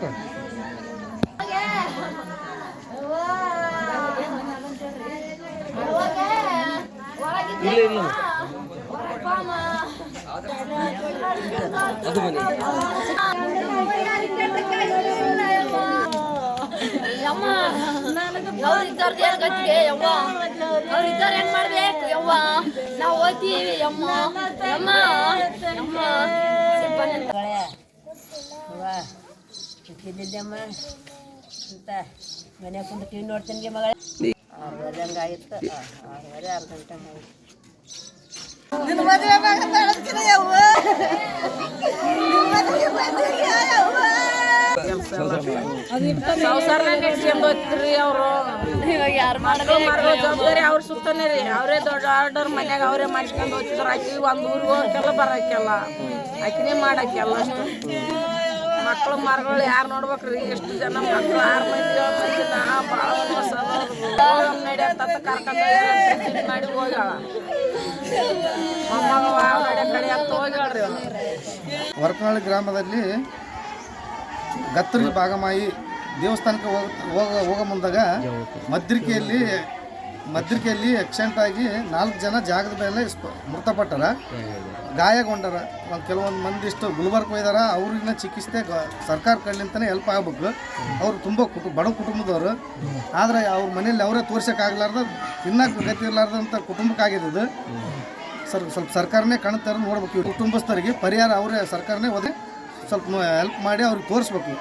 ನೋಡ್ರಿ ಇಲ್ಲ ಇಲ್ಲ ಅದು ಬನ್ನಿ ಯಮ್ಮ ಅವ್ರಿದ್ದವ್ರದ್ದು ಏನು ಗತಿಗೆ ಯವ್ವ ಅವ್ರಿದ್ದವ್ರು ಹೆಂಗ್ ಮಾಡ್ಬೇಕು ಯವ್ವ ನಾವು ಓದ್ತೀವಿ ಯಮ್ಮ ಯಮ್ಮ ಯಮ್ಮ ಇದ್ದಿದ್ದಮ್ಮ ಅಂತ ಮನೆ ಕುಂದು ಟಿವಿ ನೋಡ್ತೀನಿ ಮಗಳೇ 6 ಗಂಟೆ ಆಯ್ತು 6 ಗಂಟೆ ಆಯ್ತು ನಿನ್ನ ಮದುವೆ ಮಾಡ್ತೀನಿ ಯವ್ವ ಸಂಸಾರ ನಡೆಸ್ಕೊಂಡು ಹೋಗ್ತಿರಿ ಅವರು ಇವಾಗ ಯಾರು ಮಾಡ್ಬೇಕು ಜವಾಬ್ದಾರಿ ಅವ್ರ ಸುತ್ತನೇ ರೀ ಅವರೇ ದೊಡ್ಡ ಆರ್ಡರ್ ಮನ್ಯಾಗ ಅವರೇ ಮಾಡ್ಸ್ಕೊಂಡು ಹೋಗ್ತಿದ್ರು ಆಕಿ ಒಂದು ಊರಿಗೆ ಹೋಗಕ್ಕೆಲ್ಲ ಬರೋಕ್ಕೆಲ್ಲ ಆಕಿನೇ ಮಾಡಕ್ಕೆಲ್ಲ ಅಷ್ಟು ಮಕ್ಕಳು ಮರಗಳು ಯಾರು ನೋಡ್ಬೇಕ್ರಿ ಎಷ್ಟು ಜನ ಮಕ್ಕಳು 6 ಮಂದಿ 7 ಮಂದಿ ನಾ ಭಾಳ ನಡೆಯತ್ತ ಕರ್ಕೊಂಡು ಮಾಡಿ ಹೋಗ್ಯಾಳ ಮೊಮ್ಮಗ ನಡೆ ಕಡೆ ಅಂತ ಹೋಗ್ಯಾಳ್ರಿ ಹೊರಕನಹಳ್ಳಿ ಗ್ರಾಮದಲ್ಲಿ ಗತ್ತರಿ ಭಾಗಮಾಯಿ ದೇವಸ್ಥಾನಕ್ಕೆ ಹೋಗೋ ಮುಂದಾಗ ಮದ್ರಿಕೆಯಲ್ಲಿ ಆಕ್ಸಿಡೆಂಟ್ ಆಗಿ 4 ಜನ ಜಾಗದ ಮೇಲೆ ಮೃತಪಟ್ಟರ ಗಾಯಗೊಂಡರ ಕೆಲವೊಂದು ಮಂದಿಷ್ಟು ಗುಲ್ಬರ್ಗ ಹೋಯ್ದಾರ ಅವ್ರಿಗಿನ್ನ ಚಿಕಿತ್ಸೆ ಸರ್ಕಾರ ಕಡೆಯಿಂದನೇ ಹೆಲ್ಪ್ ಆಗ್ಬೇಕು ಅವರು ತುಂಬ ಬಡ ಕುಟುಂಬದವರು ಆದರೆ ಅವ್ರ ಮನೇಲಿ ಅವರೇ ತೋರ್ಸೋಕ್ಕಾಗಲಾರ್ದು ತಿನ್ನಕ್ಕೆ ಗತಿ ಇರಲಾರ್ದಂಥ ಕುಟುಂಬಕ್ಕಾಗಿದೆ ಸ್ವಲ್ಪ ಸರ್ಕಾರನೇ ಕಣ್ತರ ನೋಡ್ಬೇಕು ಕುಟುಂಬಸ್ಥರಿಗೆ ಪರಿಹಾರ ಅವರೇ ಸರ್ಕಾರನೇ ಹೋದ್ರೆ ಸ್ವಲ್ಪ ಹೆಲ್ಪ್ ಮಾಡಿ ಅವ್ರಿಗೆ ತೋರಿಸ್ಬೇಕು